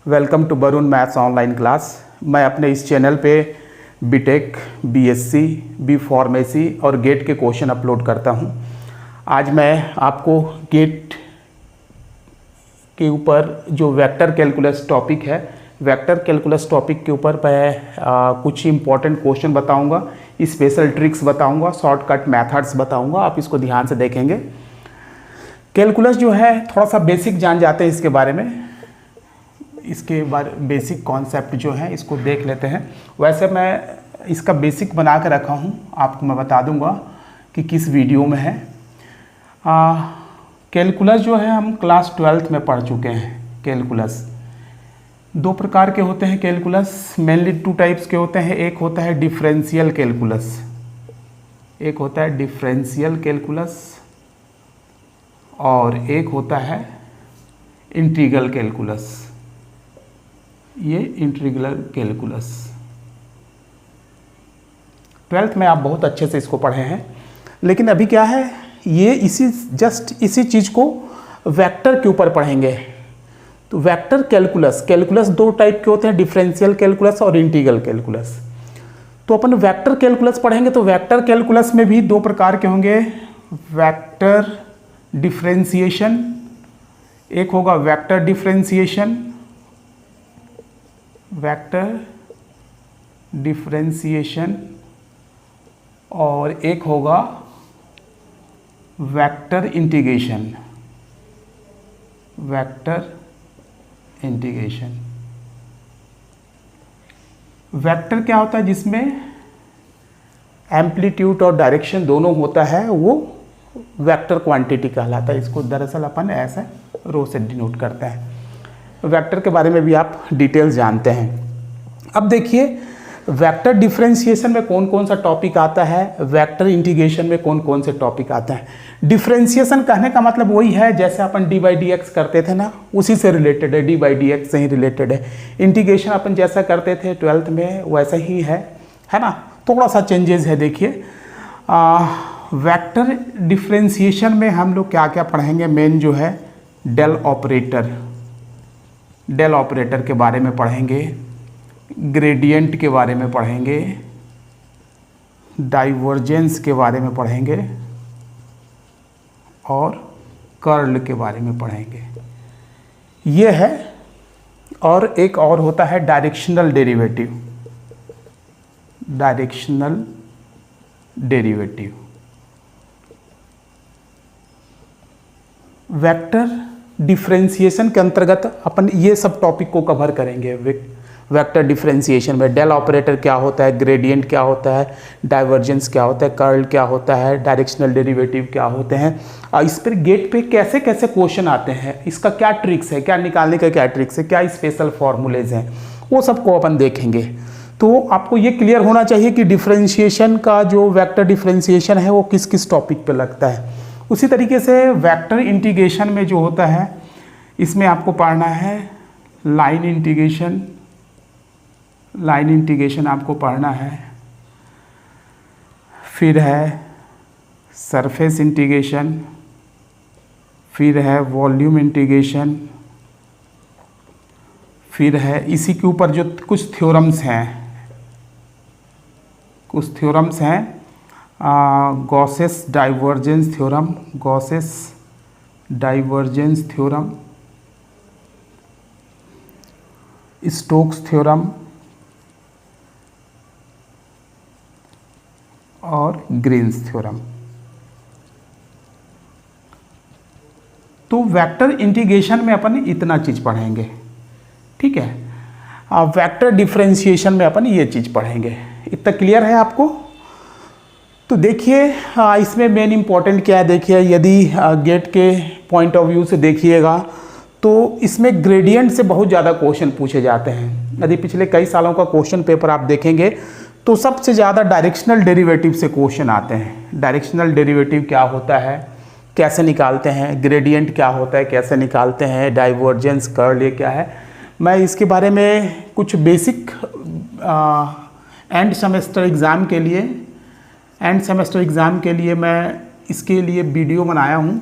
Welcome to Varun maths online class. मैं अपने इस चैनल पे बीटेक, बीएससी, बी फार्मेसी और गेट के क्वेश्चन अपलोड करता हूं। आज मैं आपको गेट के ऊपर जो वेक्टर कैलकुलस टॉपिक है, वेक्टर कैलकुलस टॉपिक के ऊपर मैं कुछ इंपॉर्टेंट क्वेश्चन बताऊंगा, स्पेशल ट्रिक्स बताऊंगा, शॉर्टकट मेथड्स बताऊंगा। आप इसको ध्यान से देखेंगे। कैलकुलस जो है थोड़ा सा बेसिक जान जाते हैं इसके बारे में। इसके बारे बेसिक कॉन्सेप्ट जो है इसको देख लेते हैं। वैसे मैं इसका बेसिक बना के रखा हूँ, आपको मैं बता दूंगा कि किस वीडियो में है। कैलकुलस जो है हम क्लास 12th में पढ़ चुके हैं। कैलकुलस दो प्रकार के होते हैं। कैलकुलस मेनली टू टाइप्स के होते हैं। एक होता है डिफरेंशियल कैलकुलस, एक होता है डिफरेंशियल कैलकुलस और एक होता है इंटीग्रल कैलकुलस। ये इंटीग्रल कैलकुलस 12th में आप बहुत अच्छे से इसको पढ़े हैं। लेकिन अभी क्या है, ये इसी चीज़ को वेक्टर के ऊपर पढ़ेंगे। तो वेक्टर कैलकुलस, कैलकुलस दो टाइप के होते हैं, डिफरेंशियल कैलकुलस और इंटीग्रल कैलकुलस। तो अपन वेक्टर कैलकुलस पढ़ेंगे। तो वेक्टर कैलकुलस में भी दो प्रकार के होंगे, वेक्टर डिफरेंशिएशन, एक होगा वेक्टर डिफरेंशिएशन, वेक्टर डिफरेंशिएशन, और एक होगा vector integration, vector integration. Vector क्या होता है, जिसमें एम्पलीट्यूड और डायरेक्शन दोनों होता है, वो वेक्टर क्वांटिटी कहलाता है। इसको दरअसल अपन ऐसे रो से डिनोट करते हैं। वेक्टर के बारे में भी आप डिटेल्स जानते हैं। अब देखिए, वेक्टर डिफरेंशिएशन में कौन कौन सा टॉपिक आता है, वेक्टर इंटीग्रेशन में कौन कौन से टॉपिक आते हैं। डिफरेंशिएशन कहने का मतलब वही है जैसे अपन डी बाई डी एक्स करते थे ना, उसी से रिलेटेड है, डी बाई डी एक्स से ही रिलेटेड है। इंटीग्रेशन अपन जैसा करते थे 12th में वैसा ही है ना, थोड़ा सा चेंजेस है। देखिए, वेक्टर डिफरेंशिएशन में हम लोग क्या क्या पढ़ेंगे, मेन जो है डेल ऑपरेटर, डेल ऑपरेटर के बारे में पढ़ेंगे, ग्रेडियंट के बारे में पढ़ेंगे, डाइवर्जेंस के बारे में पढ़ेंगे और कर्ल के बारे में पढ़ेंगे। ये है। और एक और होता है directional derivative, directional derivative. Vector differentiation के अंतर्गत अपन ये सब टॉपिक को कवर करेंगे। वेक्टर डिफरेंशिएशन में डेल ऑपरेटर क्या होता है, ग्रेडियंट क्या होता है, डाइवर्जेंस क्या होता है, कर्ल क्या होता है, डायरेक्शनल डेरिवेटिव क्या होते हैं। इस पर गेट पे कैसे कैसे क्वेश्चन आते हैं, इसका क्या ट्रिक्स है, क्या निकालने का क्या ट्रिक्स है, क्या स्पेशल फॉर्मूलेज हैं, वो सबको अपन देखेंगे। तो आपको ये क्लियर होना चाहिए कि डिफरेंशिएशन का जो वेक्टर डिफरेंशिएशन है वो किस किस टॉपिक पे लगता है। उसी तरीके से वेक्टर इंटीग्रेशन में जो होता है, इसमें आपको पढ़ना है लाइन इंटीग्रेशन, लाइन इंटीग्रेशन आपको पढ़ना है। फिर है सरफेस इंटीग्रेशन, फिर है वॉल्यूम इंटीग्रेशन, फिर है इसी के ऊपर जो कुछ थ्योरम्स हैं, कुछ थ्योरम्स हैं, Gauss's divergence theorem, Gauss's divergence theorem, Stokes theorem और ग्रीन्स थ्योरम। तो वेक्टर इंटीग्रेशन में अपन इतना चीज पढ़ेंगे, ठीक है। वेक्टर डिफरेंशिएशन में अपन ये चीज पढ़ेंगे। इतना क्लियर है आपको। तो देखिए, इसमें मेन इंपॉर्टेंट क्या है, देखिए यदि गेट के पॉइंट ऑफ व्यू से देखिएगा तो इसमें ग्रेडियंट से बहुत ज़्यादा क्वेश्चन पूछे जाते हैं। यदि पिछले कई सालों का क्वेश्चन पेपर आप देखेंगे तो सबसे ज़्यादा डायरेक्शनल डेरिवेटिव से क्वेश्चन आते हैं। डायरेक्शनल डेरिवेटिव क्या होता है, कैसे निकालते हैं, ग्रेडियंट क्या होता है, कैसे निकालते हैं, डाइवर्जेंस, कर्ल ये क्या है। मैं इसके बारे में कुछ बेसिक एंड सेमेस्टर एग्ज़ाम के लिए मैं इसके लिए वीडियो बनाया हूँ।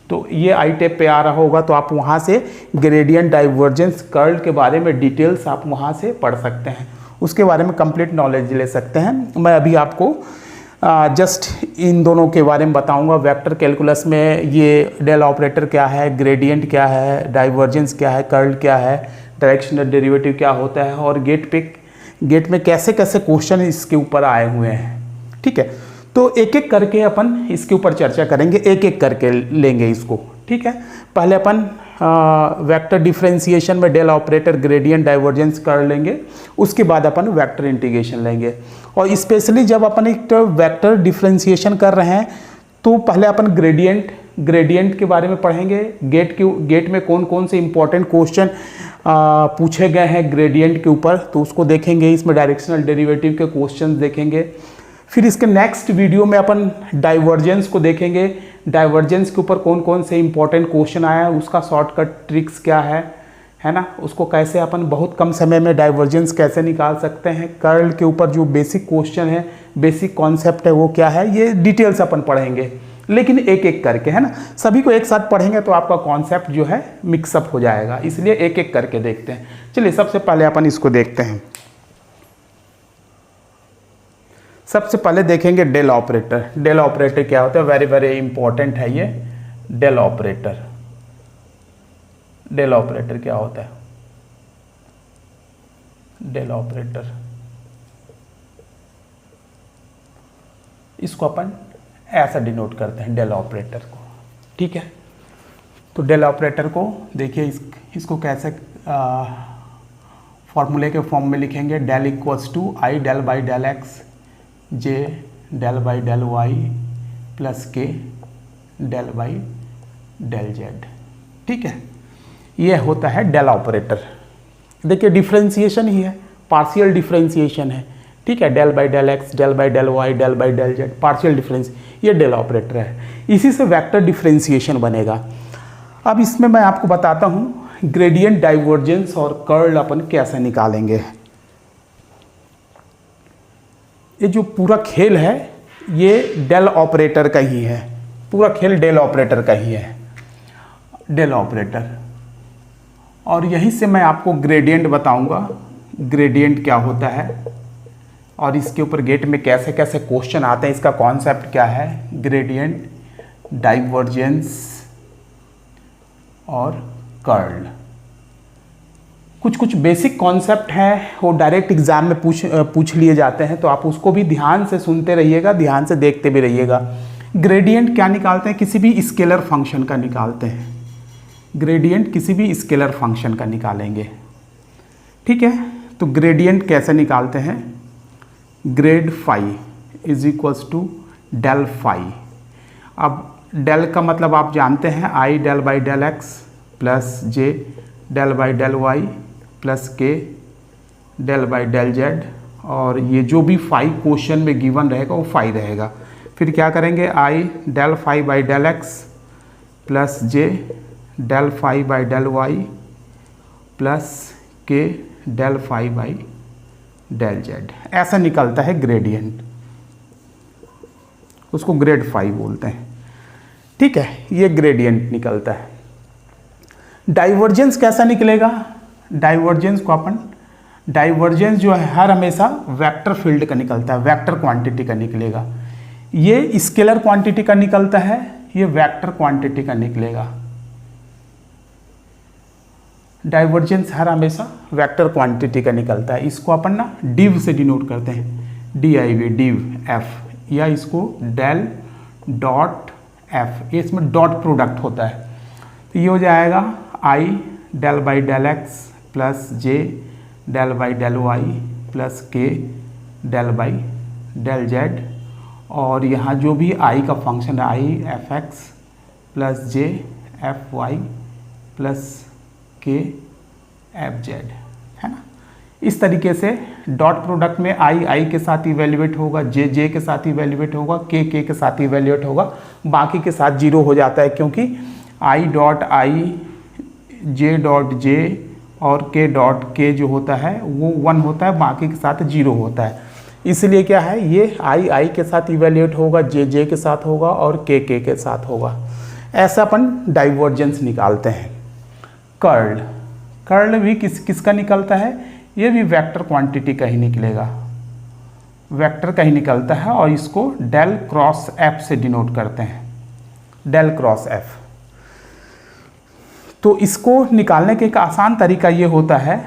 तो ये आई टैब पे आ रहा होगा, तो आप वहाँ से ग्रेडियंट, डाइवर्जेंस, कर्ल के बारे में डिटेल्स आप वहाँ से पढ़ सकते हैं, उसके बारे में कंप्लीट नॉलेज ले सकते हैं। मैं अभी आपको जस्ट इन दोनों के बारे में बताऊंगा। वेक्टर कैलकुलस में ये डेल ऑपरेटर क्या है, ग्रेडियंट क्या है, डाइवर्जेंस क्या है, कर्ल क्या है, डायरेक्शनल डेरिवेटिव क्या होता है, और गेट में कैसे कैसे क्वेश्चन इसके ऊपर आए हुए हैं। ठीक है, तो एक एक करके अपन इसके ऊपर चर्चा करेंगे, एक एक करके लेंगे इसको। ठीक है, पहले अपन वेक्टर डिफरेंशिएशन में डेल ऑपरेटर, ग्रेडियंट, डाइवर्जेंस कर लेंगे, उसके बाद अपन वेक्टर इंटीग्रेशन लेंगे। और स्पेशली जब अपन एक वेक्टर डिफरेंशिएशन कर रहे हैं तो पहले अपन ग्रेडियंट के बारे में पढ़ेंगे। गेट में कौन कौन से इंपॉर्टेंट क्वेश्चन पूछे गए हैं ग्रेडियंट के ऊपर, तो उसको देखेंगे। इसमें डायरेक्शनल डेरिवेटिव के क्वेश्चन देखेंगे। फिर इसके नेक्स्ट वीडियो में अपन डाइवर्जेंस को देखेंगे। डाइवर्जेंस के ऊपर कौन कौन से इंपॉर्टेंट क्वेश्चन आया है, उसका शॉर्टकट ट्रिक्स क्या है ना, उसको कैसे अपन बहुत कम समय में डाइवर्जेंस कैसे निकाल सकते हैं। कर्ल के ऊपर जो बेसिक क्वेश्चन है, बेसिक कॉन्सेप्ट है, वो क्या है, ये डिटेल्स अपन पढ़ेंगे, लेकिन एक एक करके, है ना। सभी को एक साथ पढ़ेंगे तो आपका कॉन्सेप्ट जो है मिक्सअप हो जाएगा, इसलिए एक एक करके देखते हैं। चलिए सबसे पहले अपन इसको देखते हैं। सबसे पहले देखेंगे डेल ऑपरेटर। डेल ऑपरेटर क्या होता है, वेरी वेरी इंपॉर्टेंट है ये डेल ऑपरेटर। डेल ऑपरेटर क्या होता है, डेल ऑपरेटर, इसको अपन ऐसा डिनोट करते हैं डेल ऑपरेटर को। ठीक है, तो डेल ऑपरेटर को देखिए, इसको कैसे फॉर्मूले के फॉर्म में लिखेंगे। Del equals to i del by del x j del by del y plus k del by del z. ठीक है, ये होता है डेल ऑपरेटर। देखिए डिफरेंशिएशन ही है, पार्शियल डिफरेंशिएशन है। ठीक है, del by del x, del by del y, del by del z, partial difference, ये डेल ऑपरेटर है। इसी से वेक्टर डिफरेंशिएशन बनेगा। अब इसमें मैं आपको बताता हूँ ग्रेडियंट, डाइवर्जेंस और कर्ल अपन कैसे निकालेंगे। ये जो पूरा खेल है ये डेल ऑपरेटर का ही है, पूरा खेल डेल ऑपरेटर का ही है, डेल ऑपरेटर। और यहीं से मैं आपको ग्रेडियंट बताऊंगा, ग्रेडियंट क्या होता है और इसके ऊपर गेट में कैसे कैसे क्वेश्चन आते हैं, इसका कॉन्सेप्ट क्या है, ग्रेडियंट, डाइवर्जेंस और कर्ल। कुछ बेसिक कॉन्सेप्ट हैं वो डायरेक्ट एग्जाम में पूछ लिए जाते हैं, तो आप उसको भी ध्यान से सुनते रहिएगा, ध्यान से देखते भी रहिएगा। ग्रेडियंट क्या निकालते हैं, किसी भी स्केलर फंक्शन का निकालते हैं। ग्रेडियंट किसी भी स्केलर फंक्शन का निकालेंगे। ठीक है, तो ग्रेडियंट कैसे निकालते हैं, grad phi is equals to del phi. अब डेल का मतलब आप जानते हैं, i del by del x plus j del by del y plus k del by del z, और ये जो भी फाई क्वेश्चन में गिवन रहेगा वो फाई रहेगा। फिर क्या करेंगे, i del phi by del x plus j del phi by del y plus k del phi by del z. ऐसा निकलता है ग्रेडियंट, उसको ग्रेड फाई बोलते हैं। ठीक है, ये ग्रेडियंट निकलता है। डाइवर्जेंस कैसा निकलेगा, डाइवर्जेंस को अपन, डाइवर्जेंस जो है हर हमेशा वेक्टर फील्ड का निकलता है, वेक्टर क्वांटिटी का निकलेगा। ये स्केलर क्वांटिटी का निकलता है, ये वेक्टर क्वांटिटी का निकलेगा। डाइवर्जेंस हर हमेशा वेक्टर क्वांटिटी का निकलता है। इसको अपन ना डिव से डिनोट करते हैं, DIV, डिव एफ, या इसको डेल डॉट एफ, ये इसमें डॉट प्रोडक्ट होता है। तो ये हो जाएगा i del by del x plus j del by del y plus k del by del z, और यहाँ जो भी आई का फंक्शन है, i F x plus j F y plus k F z, है ना। इस तरीके से डॉट प्रोडक्ट में आई के साथ इवेल्युएट होगा, जे के साथ इवेल्युएट होगा, के के साथ इवेल्युएट होगा, बाकी के साथ जीरो हो जाता है, क्योंकि I dot I, J dot J और के डॉट के जो होता है वो 1 होता है, बाकी के साथ 0 होता है। इसलिए क्या है, ये आई के साथ इवेल्युएट होगा, जे के साथ होगा और के साथ होगा, ऐसा अपन डाइवर्जेंस निकालते हैं। कर्ल, कर्ल भी किसका निकलता है, ये भी वेक्टर क्वांटिटी का ही निकलेगा, वेक्टर का ही निकलता है और इसको डेल क्रॉस एफ से डिनोट करते हैं, डेल क्रॉस एफ। तो इसको निकालने का एक आसान तरीका ये होता है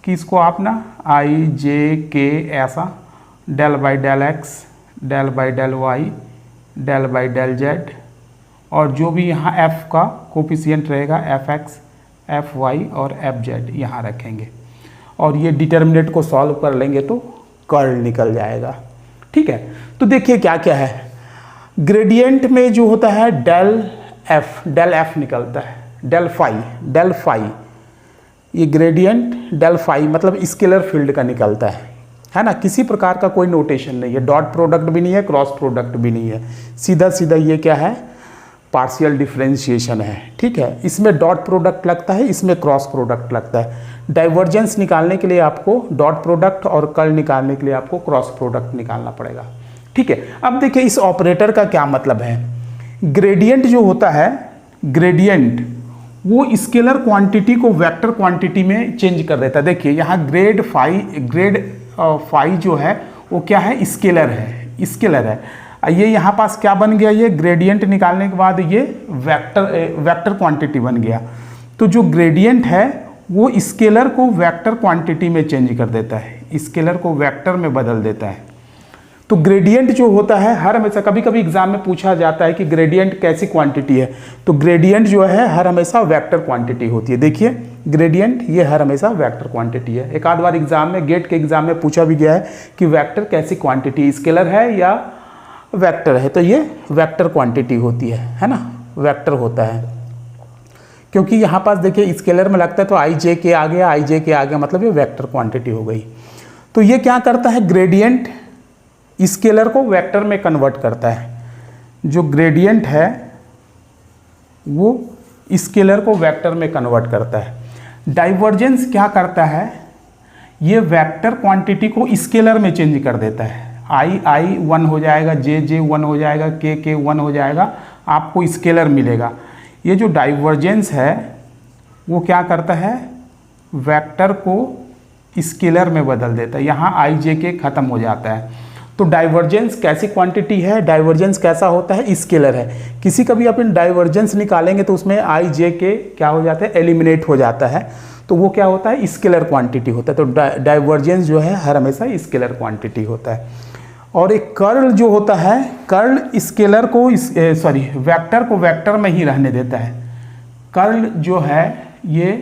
कि इसको आप ना आई जे के ऐसा del by del x, del by del y, del by del z, और जो भी यहाँ एफ का कोफिशिएंट रहेगा एफ एक्स, एफ वाई और एफ जेड यहाँ रखेंगे और ये डिटर्मिनेंट को सॉल्व कर लेंगे तो कर्ल निकल जाएगा। ठीक है, तो देखिए क्या क्या है। ग्रेडियंट में जो होता है डेल एफ निकलता है, डेल फाई, ये ग्रेडियंट डेल फाई मतलब स्केलर फील्ड का निकलता है ना। किसी प्रकार का कोई नोटेशन नहीं है, डॉट प्रोडक्ट भी नहीं है, क्रॉस प्रोडक्ट भी नहीं है, सीधा सीधा ये क्या है, पार्शियल डिफरेंशिएशन है। ठीक है, इसमें डॉट प्रोडक्ट लगता है, इसमें क्रॉस प्रोडक्ट लगता है। डाइवर्जेंस निकालने के लिए आपको डॉट प्रोडक्ट और कर्ल निकालने के लिए आपको क्रॉस प्रोडक्ट निकालना पड़ेगा। ठीक है, अब देखिए इस ऑपरेटर का क्या मतलब है। ग्रेडियंट जो होता है, ग्रेडियंट वो स्केलर क्वांटिटी को वेक्टर क्वांटिटी में चेंज कर देता है। देखिए यहाँ ग्रेड फाई जो है वो क्या है, स्केलर है, स्केलर है। ये यहाँ पास क्या बन गया, ये ग्रेडियंट निकालने के बाद ये वेक्टर क्वांटिटी बन गया। तो जो ग्रेडियंट है वो स्केलर को वेक्टर क्वांटिटी में चेंज कर देता है, स्केलर को वेक्टर में बदल देता है। तो ग्रेडियंट जो होता है हर हमेशा, कभी कभी एग्जाम में पूछा जाता है कि ग्रेडियंट कैसी क्वांटिटी है, तो ग्रेडियंट जो है हर हमेशा वेक्टर क्वांटिटी होती है। देखिए ग्रेडियंट ये हर हमेशा वेक्टर क्वांटिटी है। एक आध बार एग्जाम में, गेट के एग्जाम में पूछा भी गया है कि वेक्टर कैसी क्वांटिटी, स्केलर है या वेक्टर है, तो ये वेक्टर क्वांटिटी होती है ना, वेक्टर होता है। क्योंकि यहाँ पास देखिए स्केलर में लगता है तो आई जे के आ गया, आई जे के आ गया, मतलब ये वेक्टर क्वांटिटी हो गई। तो ये क्या करता है, ग्रेडियंट स्केलर को वेक्टर में कन्वर्ट करता है। जो ग्रेडियंट है वो स्केलर को वेक्टर में कन्वर्ट करता है। डाइवर्जेंस क्या करता है, ये वेक्टर क्वांटिटी को स्केलर में चेंज कर देता है। आई 1 हो जाएगा, जे 1 हो जाएगा, के 1 हो जाएगा, आपको स्केलर मिलेगा। ये जो डाइवर्जेंस है वो क्या करता है, वेक्टर को स्केलर में बदल देता है। यहाँ आई जे के खत्म हो जाता है। तो डाइवर्जेंस कैसी क्वांटिटी है, डाइवर्जेंस कैसा होता है, स्केलर है। किसी का भी अपन डाइवर्जेंस निकालेंगे तो उसमें आई जे के क्या हो जाता है, एलिमिनेट हो जाता है, तो वो क्या होता है, स्केलर क्वांटिटी होता है। तो डाइवर्जेंस जो है हर हमेशा स्केलर क्वांटिटी होता है। और एक कर्ल जो होता है, कर्ल स्केलर को वेक्टर को वेक्टर में ही रहने देता है। कर्ल जो है, ये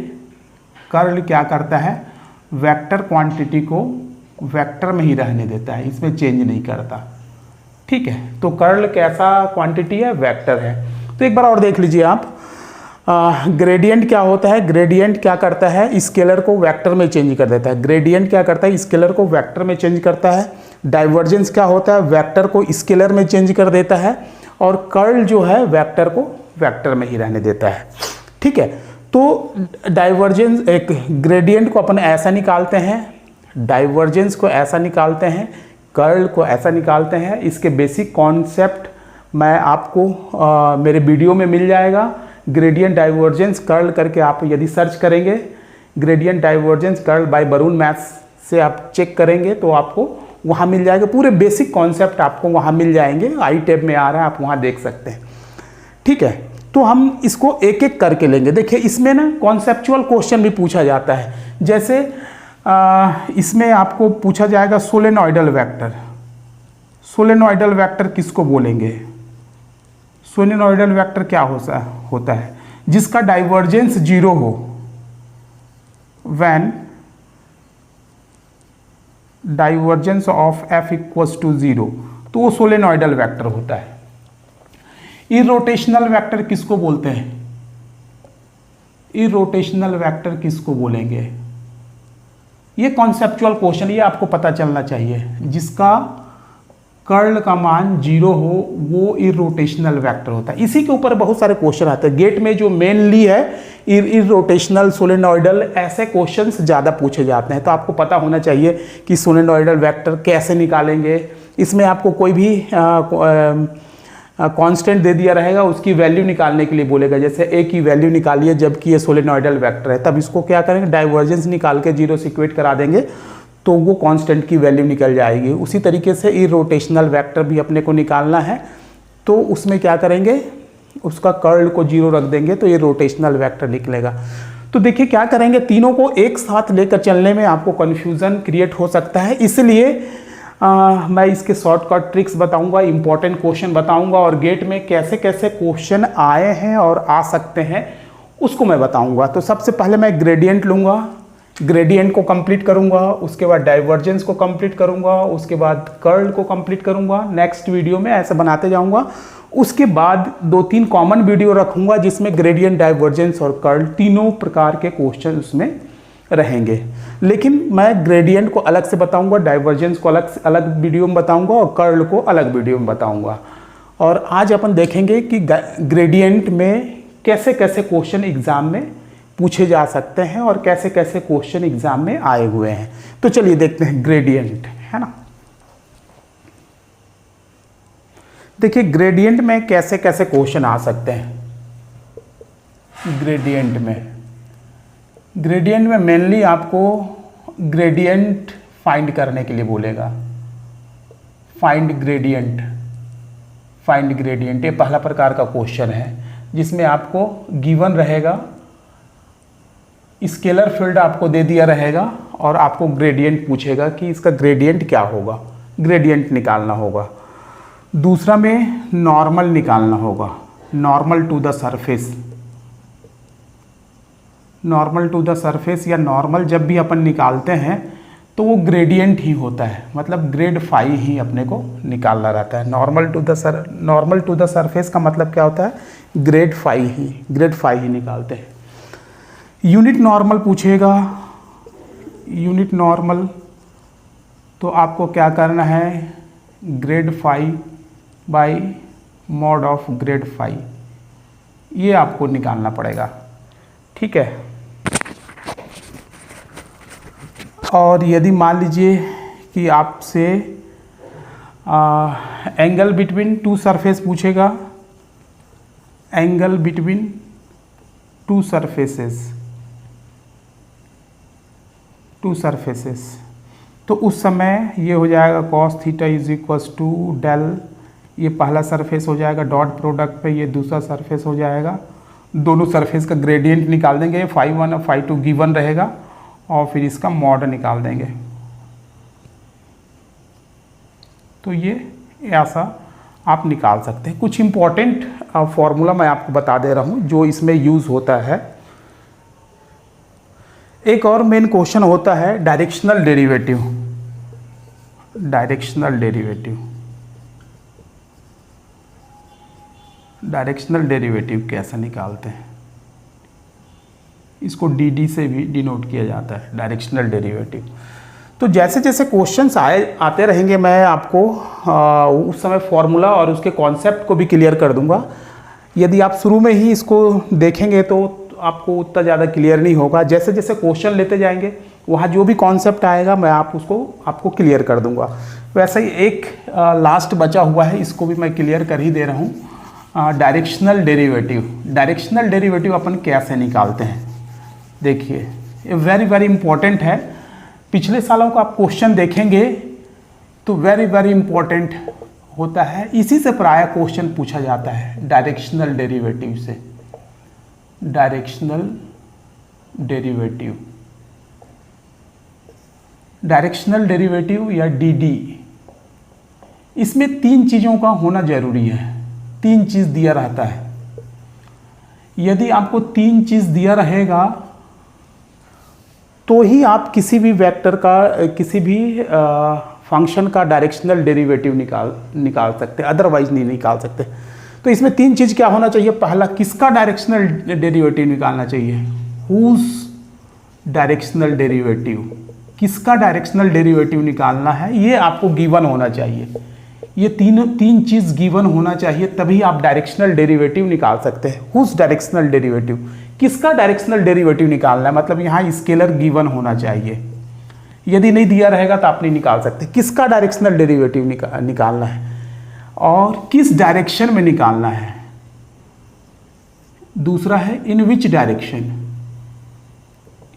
कर्ल क्या करता है, वेक्टर क्वांटिटी को वेक्टर में ही रहने देता है, इसमें चेंज नहीं करता। ठीक है, तो कर्ल कैसा क्वांटिटी है, वेक्टर है। तो एक बार और देख लीजिए आप, ग्रेडियंट क्या होता है, ग्रेडियंट क्या करता है, स्केलर को वेक्टर में चेंज कर देता है। ग्रेडियंट क्या करता है, स्केलर को वेक्टर में चेंज करता है। डाइवर्जेंस क्या होता है, वेक्टर को स्केलर में चेंज कर देता है। और कर्ल जो है वेक्टर को वेक्टर में ही रहने देता है। ठीक है, तो डाइवर्जेंस, एक ग्रेडियंट को अपन ऐसा निकालते हैं, डाइवर्जेंस को ऐसा निकालते हैं, कर्ल को ऐसा निकालते हैं। इसके बेसिक कॉन्सेप्ट मैं आपको मेरे वीडियो में मिल जाएगा। ग्रेडियंट डाइवर्जेंस कर्ल करके आप यदि सर्च करेंगे, gradient divergence curl by Varun maths से आप चेक करेंगे तो आपको वहाँ मिल जाएगा। पूरे बेसिक कॉन्सेप्ट आपको वहाँ मिल जाएंगे, आई टैब में आ रहा है, आप वहाँ देख सकते हैं। ठीक है, तो हम इसको एक एक करके लेंगे। देखिए इसमें ना कॉन्सेप्चुअल क्वेश्चन भी पूछा जाता है। जैसे इसमें आपको पूछा जाएगा सोलेनॉइडल वेक्टर। सोलेनॉइडल वेक्टर किसको बोलेंगे, सोलेनॉइडल वेक्टर क्या होता है, जिसका डाइवर्जेंस 0 हो, when divergence of f equals to 0, तो वो सोलेनॉइडल वेक्टर होता है। इरोटेशनल वेक्टर किसको बोलते हैं, इरोटेशनल वेक्टर किसको बोलेंगे, ये कॉन्सेप्चुअल क्वेश्चन, ये आपको पता चलना चाहिए। जिसका कर्ल का मान 0 हो वो इरोटेशनल वेक्टर होता है। इसी के ऊपर बहुत सारे क्वेश्चन आते हैं गेट में, जो मेनली है इरोटेशनल, सोलेनॉइडल, ऐसे क्वेश्चंस ज़्यादा पूछे जाते हैं। तो आपको पता होना चाहिए कि सोलेनॉइडल वेक्टर कैसे निकालेंगे। इसमें आपको कोई भी कांस्टेंट दे दिया रहेगा, उसकी वैल्यू निकालने के लिए बोलेगा। जैसे ए की वैल्यू निकालिए जबकि ये सोलेनॉइडल वेक्टर है, तब इसको क्या करेंगे, डाइवर्जेंस निकाल के जीरो से इक्वेट करा देंगे तो वो कांस्टेंट की वैल्यू निकल जाएगी। उसी तरीके से इरोटेशनल वेक्टर भी अपने को निकालना है, तो उसमें क्या करेंगे, उसका कर्ल को जीरो रख देंगे तो ये रोटेशनल वेक्टर निकलेगा। तो देखिए क्या करेंगे, तीनों को एक साथ लेकर चलने में आपको कन्फ्यूज़न क्रिएट हो सकता है, इसलिए मैं इसके शॉर्टकट ट्रिक्स बताऊंगा, इंपॉर्टेंट क्वेश्चन बताऊंगा और गेट में कैसे कैसे क्वेश्चन आए हैं और आ सकते हैं उसको मैं बताऊंगा। तो सबसे पहले मैं ग्रेडियंट लूँगा, ग्रेडियंट को कंप्लीट करूंगा, उसके बाद डाइवर्जेंस को कंप्लीट करूंगा, उसके बाद कर्ल को कंप्लीट करूंगा। नेक्स्ट वीडियो में ऐसे बनाते जाऊंगा। उसके बाद 2-3 कॉमन वीडियो रखूंगा जिसमें ग्रेडियंट, डाइवर्जेंस और कर्ल तीनों प्रकार के क्वेश्चन उसमें रहेंगे। लेकिन मैं ग्रेडियंट को अलग से बताऊंगा, डाइवर्जेंस को अलग वीडियो में बताऊंगा और कर्ल को अलग वीडियो में बताऊंगा। और आज अपन देखेंगे कि ग्रेडियंट में कैसे कैसे क्वेश्चन एग्जाम में पूछे जा सकते हैं और कैसे कैसे क्वेश्चन एग्जाम में आए हुए हैं। तो चलिए देखते हैं ग्रेडियंट, है ना। देखिए ग्रेडियंट में कैसे कैसे क्वेश्चन आ सकते हैं। ग्रेडियंट में मेनली आपको ग्रेडियंट फाइंड करने के लिए बोलेगा। फाइंड ग्रेडियंट ये पहला प्रकार का क्वेश्चन है जिसमें आपको गिवन रहेगा, स्केलर फील्ड आपको दे दिया रहेगा और आपको ग्रेडियंट पूछेगा कि इसका ग्रेडियंट क्या होगा, ग्रेडियंट निकालना होगा। दूसरा में नॉर्मल निकालना होगा, normal to the surface. Normal to the surface या नॉर्मल जब भी अपन निकालते हैं तो वो ग्रेडियंट ही होता है, मतलब ग्रेड फाई ही अपने को निकालना रहता है। नॉर्मल टू द सरफेस का मतलब क्या होता है, ग्रेड फाई ही निकालते हैं। यूनिट नॉर्मल पूछेगा, यूनिट नॉर्मल तो आपको क्या करना है, grad phi by mod of grad phi, ये आपको निकालना पड़ेगा, ठीक है। और यदि मान लीजिए कि आपसे एंगल बिटवीन टू सरफेस पूछेगा, एंगल बिटवीन टू सरफेसेस, तो उस समय ये हो जाएगा cos theta is equals to del, ये पहला सरफेस हो जाएगा, डॉट प्रोडक्ट पे ये दूसरा सरफेस हो जाएगा। दोनों सरफेस का ग्रेडियंट निकाल देंगे, फाई 1 और फाई 2 गिवन रहेगा और फिर इसका मॉड निकाल देंगे। तो ये ऐसा आप निकाल सकते हैं। कुछ इंपॉर्टेंट फॉर्मूला मैं आपको बता दे रहा हूँ जो इसमें यूज़ होता है। एक और मेन क्वेश्चन होता है डायरेक्शनल डेरिवेटिव। डायरेक्शनल डेरिवेटिव कैसे निकालते हैं, इसको डी से भी डिनोट किया जाता है, डायरेक्शनल डेरिवेटिव। तो जैसे जैसे क्वेश्चंस आते रहेंगे मैं आपको उस समय फॉर्मूला और उसके कॉन्सेप्ट को भी क्लियर कर दूंगा। यदि आप शुरू में ही इसको देखेंगे तो आपको उतना ज़्यादा क्लियर नहीं होगा। जैसे जैसे क्वेश्चन लेते जाएंगे वहाँ जो भी कॉन्सेप्ट आएगा मैं आपको क्लियर कर दूंगा। वैसे ही एक लास्ट बचा हुआ है, इसको भी मैं क्लियर कर ही दे रहा हूँ। डायरेक्शनल डेरिवेटिव अपन कैसे निकालते हैं, देखिए ये वेरी वेरी इंपॉर्टेंट है। पिछले सालों का आप क्वेश्चन देखेंगे तो वेरी वेरी इंपॉर्टेंट होता है, इसी से प्राय क्वेश्चन पूछा जाता है डायरेक्शनल डेरिवेटिव से। डायरेक्शनल डेरिवेटिव या डीडी, इसमें 3 चीज़ों का होना जरूरी है। 3 चीज़ दिया रहता है। यदि आपको 3 चीज़ दिया रहेगा तो ही आप किसी भी वेक्टर का, किसी भी फंक्शन का डायरेक्शनल डेरिवेटिव निकाल सकते हैं, अदरवाइज नहीं निकाल सकते। तो इसमें 3 चीज़ क्या होना चाहिए, पहला किसका डायरेक्शनल डेरिवेटिव निकालना चाहिए, हुज डायरेक्शनल डेरिवेटिव, किसका डायरेक्शनल डेरिवेटिव निकालना है, ये आपको गिवन होना चाहिए। ये तीन चीज़ गिवन होना चाहिए, तभी आप डायरेक्शनल डेरिवेटिव निकाल सकते हैं। हुज डायरेक्शनल डेरिवेटिव, किसका डायरेक्शनल डेरिवेटिव निकालना है, मतलब यहाँ स्केलर गिवन होना चाहिए। यदि नहीं दिया रहेगा तो आप नहीं निकाल सकते। किसका डायरेक्शनल डेरिवेटिव निकालना है, और किस डायरेक्शन में निकालना है। दूसरा है in which direction,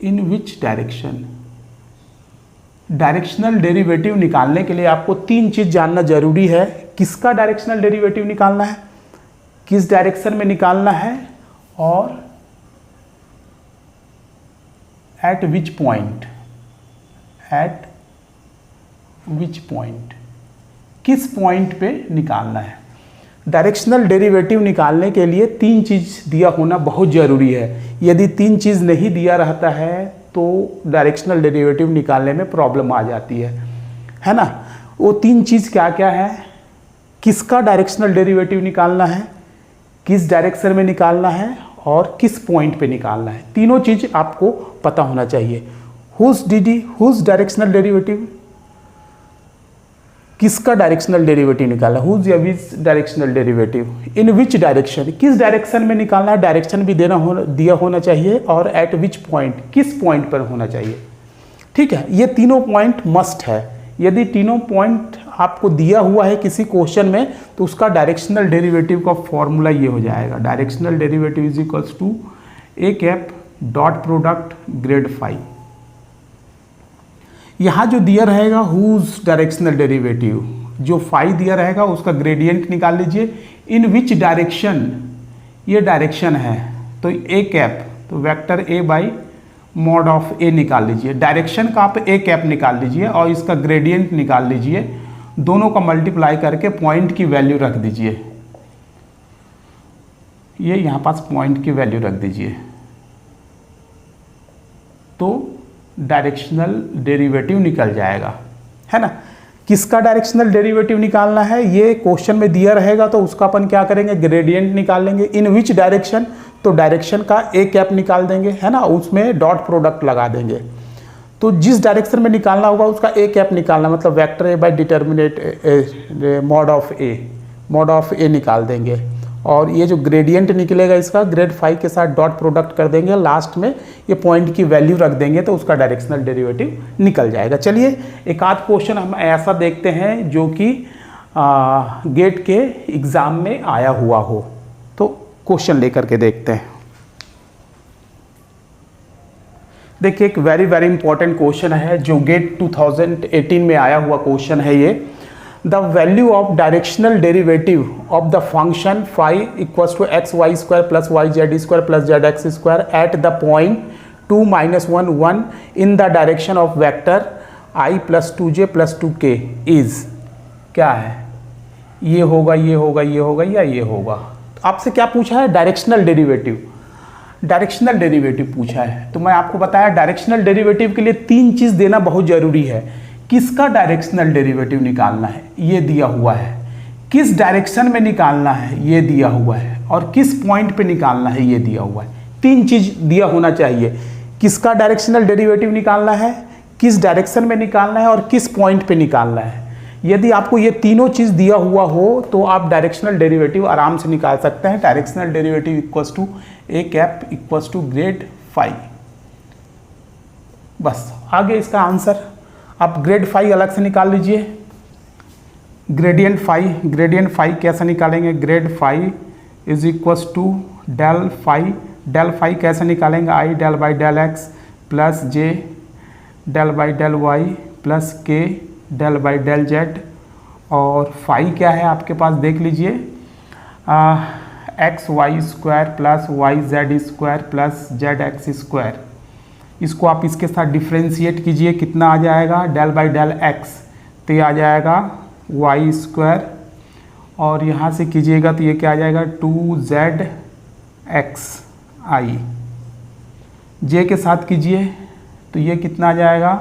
in which direction. Directional derivative निकालने के लिए आपको तीन चीज जानना जरूरी है। किसका डायरेक्शनल डेरिवेटिव निकालना है, किस डायरेक्शन में निकालना है, और at which point, eight which point, किस पॉइंट पे निकालना है। डायरेक्शनल डेरिवेटिव निकालने के लिए तीन चीज दिया होना बहुत ज़रूरी है। यदि तीन चीज़ नहीं दिया रहता है तो डायरेक्शनल डेरिवेटिव निकालने में प्रॉब्लम आ जाती है ना। वो तीन चीज़ क्या क्या है, किसका डायरेक्शनल डेरिवेटिव निकालना है, किस डायरेक्शन में निकालना है, और किस पॉइंट पे निकालना है। तीनों चीज़ आपको पता होना चाहिए। हुज डायरेक्शनल डेरिवेटिव, किसका डायरेक्शनल डेरिवेटिव निकालना, हुज या which directional derivative, in which direction, किस डायरेक्शन में निकालना है, डायरेक्शन भी दिया होना चाहिए, और एट विच पॉइंट, किस पॉइंट पर होना चाहिए। ठीक है, ये तीनों पॉइंट मस्ट है। यदि तीनों पॉइंट आपको दिया हुआ है किसी क्वेश्चन में तो उसका डायरेक्शनल डेरिवेटिव का फॉर्मूला ये हो जाएगा, directional derivative is equals to a cap dot product grad phi. यहाँ जो दिया रहेगा हुज डायरेक्शनल डेरिवेटिव, जो फाई दिया रहेगा उसका ग्रेडियंट निकाल लीजिए। इन विच डायरेक्शन, ये डायरेक्शन है तो ए कैप, तो vector A by mod of A निकाल लीजिए। डायरेक्शन का आप ए कैप निकाल लीजिए और इसका ग्रेडियंट निकाल लीजिए। दोनों का मल्टीप्लाई करके पॉइंट की वैल्यू रख दीजिए। ये यहाँ पास पॉइंट की वैल्यू रख दीजिए तो डायरेक्शनल डेरिवेटिव निकल जाएगा, है ना। किसका डायरेक्शनल डेरिवेटिव निकालना है ये क्वेश्चन में दिया रहेगा तो उसका अपन क्या करेंगे, ग्रेडियंट निकाल लेंगे। इन विच डायरेक्शन, तो डायरेक्शन का ए कैप निकाल देंगे, है ना, उसमें डॉट प्रोडक्ट लगा देंगे। तो जिस डायरेक्शन में निकालना होगा उसका ए कैप निकालना, मतलब vector A by determinant mod of A निकाल देंगे। और ये जो ग्रेडियंट निकलेगा इसका ग्रेड फाई के साथ डॉट प्रोडक्ट कर देंगे, लास्ट में ये पॉइंट की वैल्यू रख देंगे तो उसका डायरेक्शनल डेरिवेटिव निकल जाएगा। चलिए एक आध क्वेश्चन हम ऐसा देखते हैं जो कि गेट के एग्ज़ाम में आया हुआ हो, तो क्वेश्चन लेकर के देखते हैं। देखिए एक वेरी वेरी इंपॉर्टेंट क्वेश्चन है जो गेट 2018 में आया हुआ क्वेश्चन है ये। The value of directional derivative of the function phi equals to xy square plus yz square plus zx square at the point 2 minus 1 1 in the direction of vector I plus 2j plus 2k is क्या है, ये होगा, ये होगा, ये होगा या ये होगा। तो आपसे क्या पूछा है, डायरेक्शनल डेरिवेटिव। डायरेक्शनल डेरिवेटिव पूछा है तो मैं आपको बताया डायरेक्शनल डेरिवेटिव के लिए तीन चीज़ देना बहुत ज़रूरी है। किसका डायरेक्शनल डेरिवेटिव निकालना है, ये दिया हुआ है। किस डायरेक्शन में निकालना है, ये दिया हुआ है। और किस पॉइंट पे निकालना है, ये दिया हुआ है। तीन चीज दिया होना चाहिए, किसका डायरेक्शनल डेरिवेटिव निकालना है, किस डायरेक्शन में निकालना है, और किस पॉइंट पे निकालना है। यदि आपको ये तीनों चीज दिया हुआ हो तो आप डायरेक्शनल डेरिवेटिव आराम से निकाल सकते हैं। Directional derivative equals to a cap equals to grad phi. बस आगे इसका आंसर आप ग्रेड फाई अलग से निकाल लीजिए। ग्रेडियंट फाई कैसे निकालेंगे, grad phi is equals to del phi. Del phi कैसे निकालेंगे, i del by del x plus j del by del y plus k del by del z. और फाई क्या है आपके पास देख लीजिए, x y square plus y z square plus z x square. इसको आप इसके साथ डिफ्रेंशिएट कीजिए, कितना आ जाएगा, डेल बाई डेल एक्स, तो ये आ जाएगा वाई स्क्वायर। और यहाँ से कीजिएगा तो ये क्या आ जाएगा, 2z एक्स आई। जे के साथ कीजिए तो ये कितना आ जाएगा,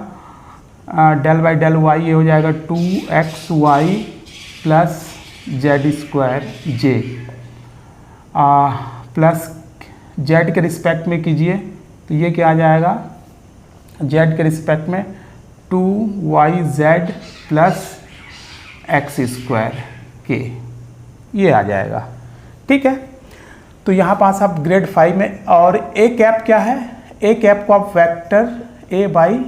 डेल बाई डेल वाई, ये हो जाएगा 2xy प्लस जेड स्क्वायर जे, प्लस जेड के रिस्पेक्ट में कीजिए तो ये क्या आ जाएगा, z के रिस्पेक्ट में 2yz प्लस एक्स स्क्वायर के, ये आ जाएगा। ठीक है, तो यहाँ पास आप ग्रेड फाइव में, और ए कैप क्या है, ए कैप को आप vector A by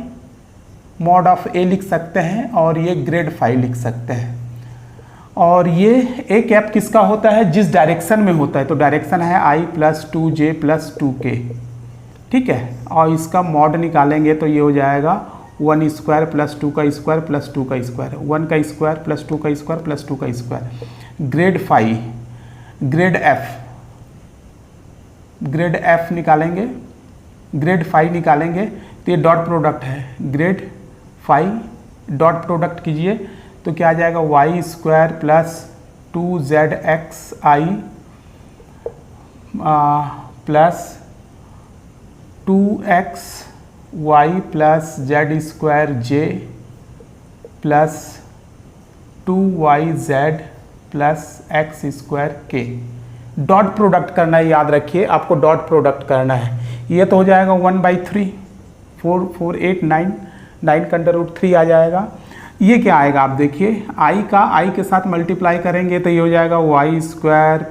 mod of A लिख सकते हैं और ये ग्रेड फाइव लिख सकते हैं। और ये ए कैप किसका होता है, जिस डायरेक्शन में होता है, तो डायरेक्शन है i + 2j + 2k, ठीक है। और इसका मॉड निकालेंगे तो ये हो जाएगा 1² + 2 का स्क्वायर + 2 का स्क्वायर, 1 का स्क्वायर + 2 का स्क्वायर + 2 का square. Grad phi, grad f निकालेंगे, ग्रेड फाई निकालेंगे तो ये डॉट प्रोडक्ट है, ग्रेड फाई डॉट प्रोडक्ट कीजिए तो क्या आ जाएगा, y² + 2zxi plus 2xy + z² plus 2yz plus x² k। Dot product करना है, याद रखिए आपको डॉट प्रोडक्ट करना है। ये तो हो जाएगा 1/3, 4 4 8 9, 9 का √3 आ जाएगा। ये क्या आएगा आप देखिए, i का i के साथ मल्टीप्लाई करेंगे तो ये हो जाएगा y²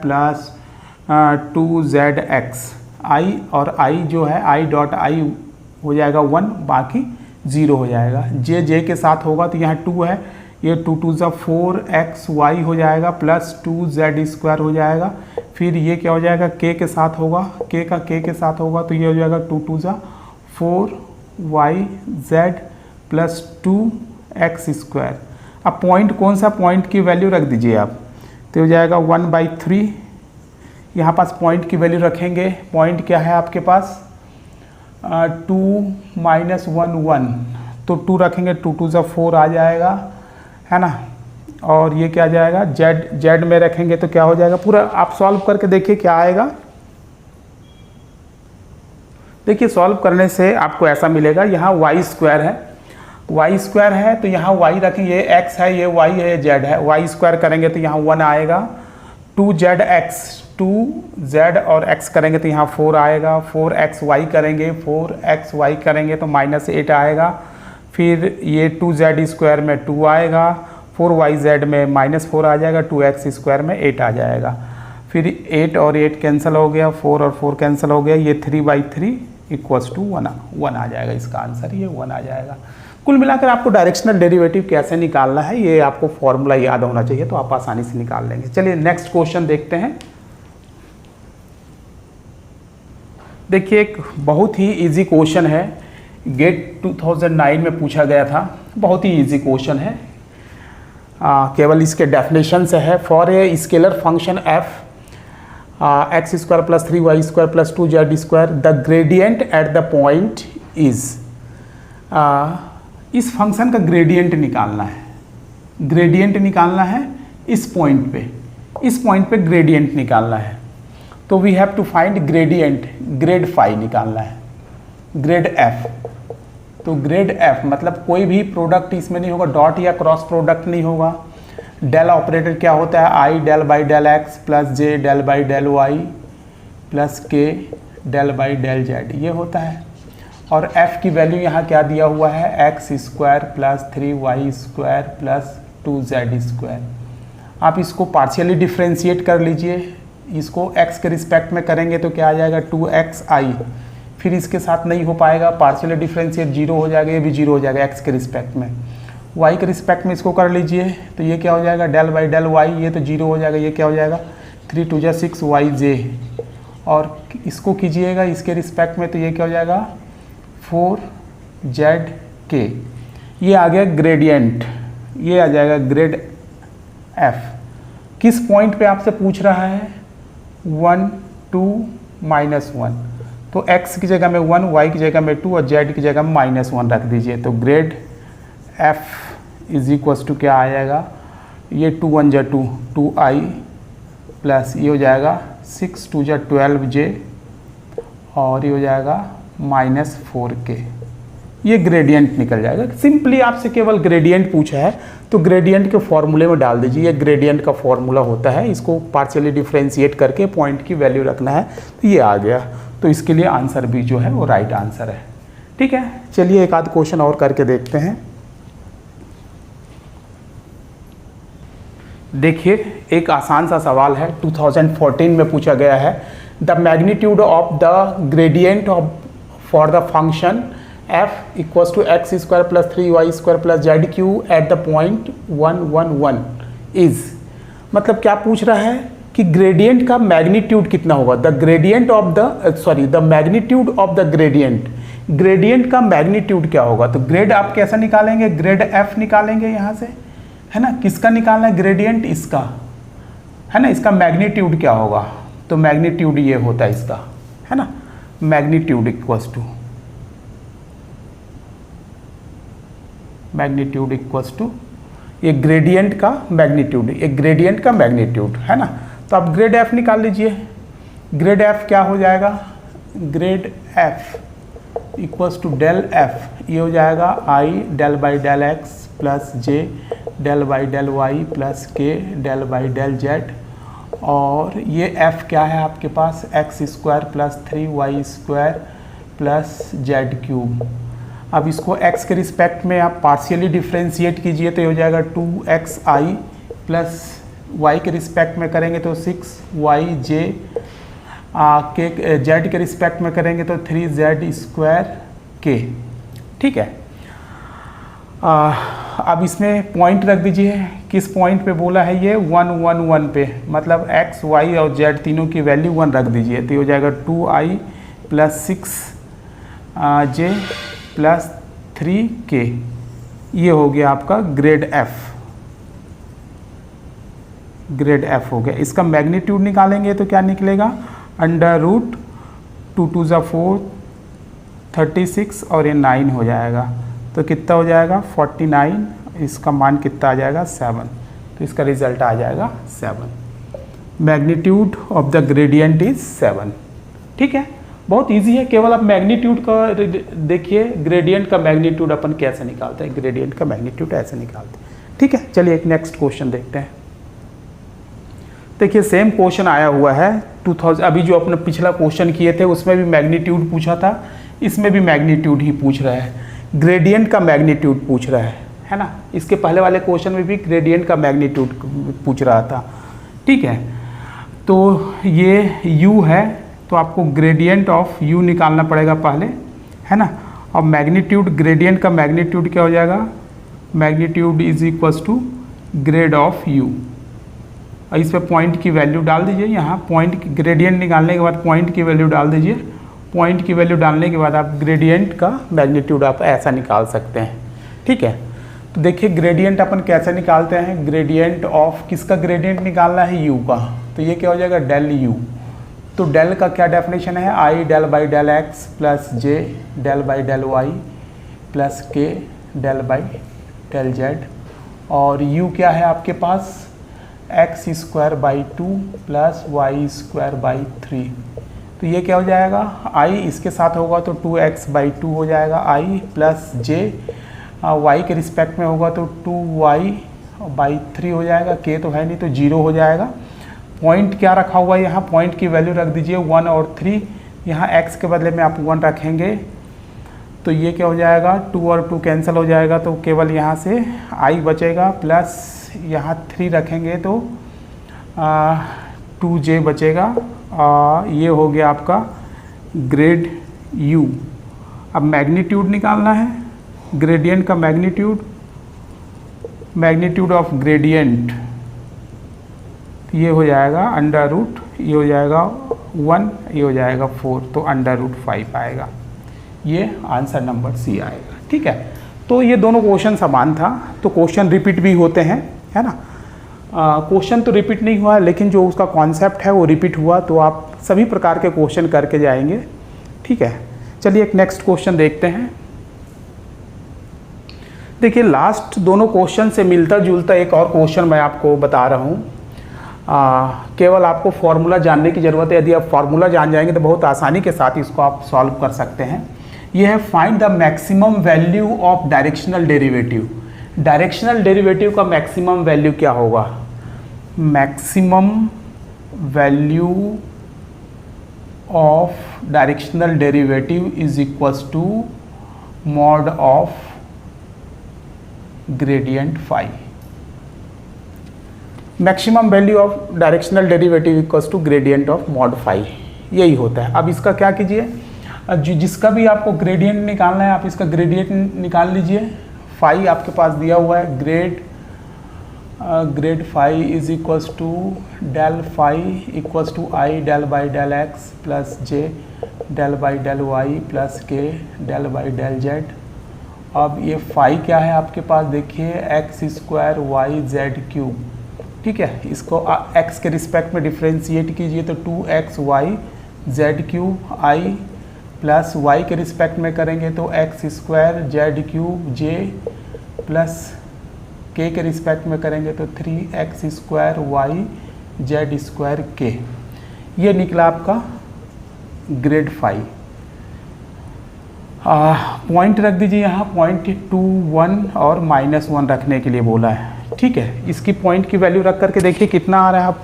+ 2zx, i और i जो है i.i हो जाएगा 1, बाकी 0 हो जाएगा। j के साथ होगा तो यहाँ 2 है, ये 2 2 ज़ा 4xy हो जाएगा प्लस 2z² हो जाएगा। फिर ये क्या हो जाएगा, k के साथ होगा, k के साथ होगा तो ये हो जाएगा 2 2 ज़ा 4yz प्लस 2x²। अब पॉइंट कौन सा, पॉइंट की वैल्यू रख दीजिए आप, तो हो जाएगा 1/3। यहाँ पास पॉइंट की वैल्यू रखेंगे, पॉइंट क्या है आपके पास 2 - 1 1, तो 2 रखेंगे, 2 2 ज़ा 4 आ जाएगा, है ना। और ये क्या आ जाएगा, जेड में रखेंगे तो क्या हो जाएगा, पूरा आप सॉल्व करके देखिए क्या आएगा। देखिए सॉल्व करने से आपको ऐसा मिलेगा, यहाँ y² है तो यहाँ y रखेंगे, ये x है, ये y है, ये z है, y² करेंगे तो यहाँ 1 आएगा। 2zx, 2z और x करेंगे तो यहाँ 4 आएगा। 4xy करेंगे, 4xy करेंगे तो -8 आएगा। फिर ये 2z² में 2 आएगा, 4yz में -4 आ जाएगा, 2x² में 8 आ जाएगा। फिर 8 और 8 कैंसिल हो गया, 4 और 4 कैंसिल हो गया, ये 3/3 = 1 आ जाएगा। इसका आंसर ये 1 आ जाएगा। कुल मिलाकर आपको डायरेक्शनल डेरिवेटिव कैसे निकालना है ये आपको फॉर्मूला याद होना चाहिए, तो आप आसानी से निकाल लेंगे। चलिए नेक्स्ट क्वेश्चन देखते हैं। देखिए एक बहुत ही इजी क्वेश्चन है, गेट 2009 में पूछा गया था, बहुत ही इजी क्वेश्चन है। केवल इसके डेफिनेशन से है। For a scalar function f x² + 3y² + 2z², the gradient at the point is, इस फंक्शन का ग्रेडियंट निकालना है, ग्रेडियंट निकालना है इस पॉइंट पे, इस पॉइंट पे ग्रेडियंट निकालना है। तो we have to find gradient, grad phi निकालना है, ग्रेड f। तो ग्रेड f मतलब कोई भी प्रोडक्ट इसमें नहीं होगा, डॉट या क्रॉस प्रोडक्ट नहीं होगा। डेल ऑपरेटर क्या होता है, i del/del x plus j del/del y plus k del/del z, ये होता है। और f की वैल्यू यहाँ क्या दिया हुआ है, x² + 3y² प्लस 2z²। आप इसको पार्शियली डिफ्रेंशिएट कर लीजिए, इसको x के रिस्पेक्ट में करेंगे तो क्या आ जाएगा 2xi, फिर इसके साथ नहीं हो पाएगा, पार्शियली डिफ्रेंशिएट 0 हो जाएगा, ये भी 0 हो जाएगा x के रिस्पेक्ट में। y के रिस्पेक्ट में इसको कर लीजिए तो ये क्या हो जाएगा del/del y, ये तो 0 हो जाएगा, ये क्या हो जाएगा 3 2 6yj। और इसको कीजिएगा इसके रिस्पेक्ट में तो ये क्या हो जाएगा 4zk। ये आ गया ग्रेडियंट, ये आ जाएगा ग्रेड f। किस पॉइंट पे आपसे पूछ रहा है 1 2 -1, तो x की जगह में 1, y की जगह में 2 और z की जगह में -1 रख दीजिए। तो ग्रेड f = क्या आ जाएगा, ये 2 1 = 2, 2i प्लस ये हो जाएगा 6 2 = 12j और ये हो जाएगा -4k। ये ग्रेडियंट निकल जाएगा। सिंपली आपसे केवल ग्रेडियंट पूछा है तो ग्रेडियंट के फॉर्मूले में डाल दीजिए, ये ग्रेडियंट का फॉर्मूला होता है, इसको पार्शियली डिफ्रेंशिएट करके पॉइंट की वैल्यू रखना है, तो ये आ गया। तो इसके लिए आंसर भी जो है वो राइट आंसर है। ठीक है, चलिए एक आध क्वेश्चन और करके देखते हैं। देखिए एक आसान सा सवाल है, 2014 में पूछा गया है। The magnitude of the gradient of for the function f = x² + 3y² + zq at the point 1 1 1 is. मतलब क्या पूछ रहा है कि ग्रेडियंट का मैग्नीट्यूड कितना होगा, the gradient of the magnitude of the gradient, gradient का मैग्नीट्यूड क्या होगा। तो ग्रेड आप कैसा निकालेंगे, ग्रेड एफ निकालेंगे यहाँ से, है ना। किसका निकालना है ग्रेडियंट, इसका, है ना। इसका मैग्नीट्यूड क्या होगा, तो मैग्नीट्यूड ये होता है इसका, है ना। मैग्नीट्यूड इक्वल्स टू ये ग्रेडियंट का मैग्नीट्यूड, एक ग्रेडियंट का मैग्नीट्यूड, है ना। तो आप ग्रेड एफ निकाल लीजिए। ग्रेड एफ क्या हो जाएगा, grad F equals to del F, ये हो जाएगा i del by del x plus j del by del y plus k del by del z, और ये एफ क्या है आपके पास, x square plus 3y square plus z cube. अब इसको x के रिस्पेक्ट में आप पार्शियली डिफ्रेंशिएट कीजिए तो ये हो जाएगा 2xi प्लस y के रिस्पेक्ट में करेंगे तो 6yj, के z के रिस्पेक्ट में करेंगे तो 3z स्क्वायर k, ठीक है। अब इसमें पॉइंट रख दीजिए, किस पॉइंट पे बोला है ये, 1 1 1 पे, मतलब x y और z तीनों की वैल्यू 1 रख दीजिए तो ये हो जाएगा 2i plus 6j plus 3k, ये हो गया आपका ग्रेड एफ, ग्रेड एफ हो गया। इसका मैग्नीट्यूड निकालेंगे तो क्या निकलेगा, अंडर रूट 2 2 ज़ा 4 36 और ये 9 हो जाएगा, तो कितना हो जाएगा 49, इसका मान कितना आ जाएगा 7, तो इसका रिजल्ट आ जाएगा 7। Magnitude of the gradient is 7, ठीक है। बहुत इजी है, केवल आप मैग्नीट्यूड का देखिए, ग्रेडियंट का मैग्नीट्यूड अपन कैसे निकालते हैं, ग्रेडियंट का मैग्नीट्यूड ऐसे निकालते हैं, ठीक है। चलिए एक नेक्स्ट क्वेश्चन देखते हैं। देखिए सेम क्वेश्चन आया हुआ है 2000, अभी जो अपने पिछला क्वेश्चन किए थे उसमें भी मैग्नीट्यूड पूछा था, इसमें भी मैग्नीट्यूड ही पूछ रहा है, ग्रेडियंट का मैग्नीट्यूड पूछ रहा है ना। इसके पहले वाले क्वेश्चन में भी ग्रेडियंट का मैग्नीट्यूड पूछ रहा था, ठीक है। तो ये u है, तो आपको ग्रेडियंट ऑफ u निकालना पड़ेगा पहले, है ना। और मैग्नीट्यूड, ग्रेडियंट का मैग्नीट्यूड क्या हो जाएगा, magnitude is equals to grad of u, और इस पे पॉइंट की वैल्यू डाल दीजिए। यहाँ पॉइंट, ग्रेडियंट निकालने के बाद पॉइंट की वैल्यू डाल दीजिए, पॉइंट की वैल्यू डालने के बाद आप ग्रेडियंट का मैग्नीट्यूड आप ऐसा निकाल सकते हैं, ठीक है। तो देखिए ग्रेडियंट अपन कैसे निकालते हैं, ग्रेडियंट ऑफ किसका ग्रेडियंट निकालना है, u का, तो ये क्या हो जाएगा डेल u। तो डेल का क्या डेफिनेशन है, i del by del x plus j del by del y plus k del by del z, और u क्या है आपके पास, x square by 2 plus y square by 3, तो ये क्या हो जाएगा, i इसके साथ होगा तो 2x बाई 2 हो जाएगा i प्लस j, y के रिस्पेक्ट में होगा तो 2y बाई 3 हो जाएगा, k तो है नहीं तो 0 हो जाएगा। पॉइंट क्या रखा हुआ है यहाँ, पॉइंट की वैल्यू रख दीजिए 1 और 3, यहाँ x के बदले में आप 1 रखेंगे तो ये क्या हो जाएगा, 2 और 2 कैंसिल हो जाएगा तो केवल यहाँ से i बचेगा, प्लस यहाँ 3 रखेंगे तो 2j बचेगा, ये हो गया आपका ग्रेड u। अब मैग्नीट्यूड निकालना है, ग्रेडियंट का मैग्नीट्यूड, मैग्नीट्यूड ऑफ ग्रेडियंट ये हो जाएगा अंडर रूट, ये हो जाएगा 1, ये हो जाएगा 4, तो अंडर रूट 5 आएगा, ये आंसर नंबर सी आएगा, ठीक है। तो ये दोनों क्वेश्चन समान था, तो क्वेश्चन रिपीट भी होते हैं, है ना। क्वेश्चन तो रिपीट नहीं हुआ लेकिन जो उसका कॉन्सेप्ट है वो रिपीट हुआ, तो आप सभी प्रकार के क्वेश्चन करके जाएंगे, ठीक है। चलिए एक नेक्स्ट क्वेश्चन देखते हैं। देखिए लास्ट दोनों क्वेश्चन से मिलता जुलता एक और क्वेश्चन मैं आपको बता रहा हूँ, केवल आपको फॉर्मूला जानने की ज़रूरत है। यदि आप फॉर्मूला जान जाएंगे तो बहुत आसानी के साथ इसको आप सॉल्व कर सकते हैं। यह है find the maximum value of directional derivative. Directional derivative का मैक्सिमम वैल्यू क्या होगा, maximum value of directional derivative is equals to mod of gradient phi. Maximum value of directional derivative equals to gradient of mod phi, यही होता है। अब इसका क्या कीजिए, जिसका भी आपको ग्रेडियंट निकालना है आप इसका ग्रेडियंट निकाल लीजिए। फाई आपके पास दिया हुआ है grad grad phi is equals to del phi equals to i del by del x plus j del by del y plus k del by del z. अब ये फाई क्या है आपके पास, देखिए x square y z cube, ठीक है। इसको एक्स के रिस्पेक्ट में डिफ्रेंशिएट कीजिए तो 2x वाई जेड क्यूब आई, प्लस वाई के रिस्पेक्ट में करेंगे तो एक्स स्क्वायर जेड क्यूब जे, प्लस के रिस्पेक्ट में करेंगे तो 3x square y z square के। ये निकला आपका ग्रेड फाई। पॉइंट रख दीजिए यहाँ, 0.21 और -1 रखने के लिए बोला है, ठीक है। इसकी पॉइंट की वैल्यू रख करके देखिए कितना आ रहा है। आप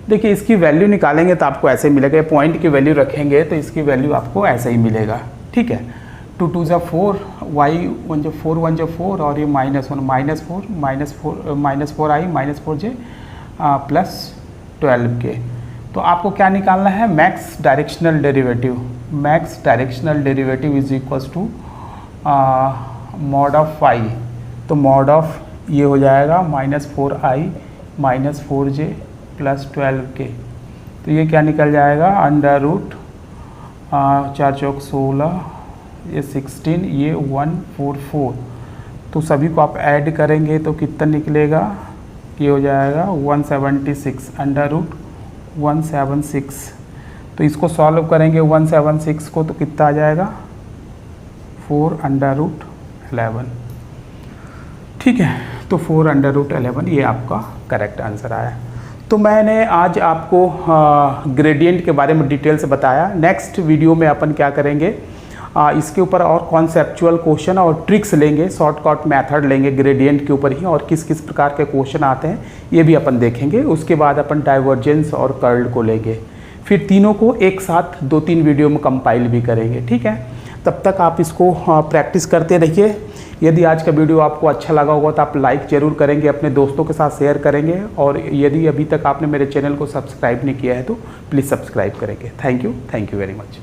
देखिए इसकी वैल्यू निकालेंगे तो आपको ऐसे मिलेगा, पॉइंट की वैल्यू रखेंगे तो इसकी वैल्यू आपको ऐसे ही मिलेगा, ठीक है। 2 2 जा 4, y 1 जा 4 1 जा 4 और ये -1 -4 आई -4 जे प्लस 12 के। तो आपको क्या निकालना है, max directional derivative. Max directional derivative is equals to mod of phi, तो मॉड ऑफ ये हो जाएगा -4i -4j प्लस 12k। तो ये क्या निकल जाएगा, अंडर रूट 4 चौक 16, ये 16, ये 144। तो सभी को आप ऐड करेंगे तो कितना निकलेगा, ये हो जाएगा 176 अंडर रूट 176। तो इसको सॉल्व करेंगे 176 को तो कितना आ जाएगा 4 अंडर रूट 11, ठीक है। तो 4 अंडर रूट 11 ये आपका करेक्ट आंसर आया। तो मैंने आज आपको ग्रेडियंट के बारे में डिटेल से बताया। नेक्स्ट वीडियो में अपन क्या करेंगे, इसके ऊपर और कॉन्सेप्चुअल क्वेश्चन और ट्रिक्स लेंगे, शॉर्टकट मेथड लेंगे ग्रेडियंट के ऊपर ही, और किस किस प्रकार के क्वेश्चन आते हैं ये भी अपन देखेंगे। उसके बाद अपन डाइवर्जेंस और कर्ल को लेंगे, फिर तीनों को एक साथ 2-3 वीडियो में कंपाइल भी करेंगे, ठीक है। तब तक आप इसको प्रैक्टिस करते रहिए। यदि आज का वीडियो आपको अच्छा लगा होगा तो आप लाइक ज़रूर करेंगे, अपने दोस्तों के साथ शेयर करेंगे, और यदि अभी तक आपने मेरे चैनल को सब्सक्राइब नहीं किया है तो प्लीज़ सब्सक्राइब करेंगे। Thank you very much.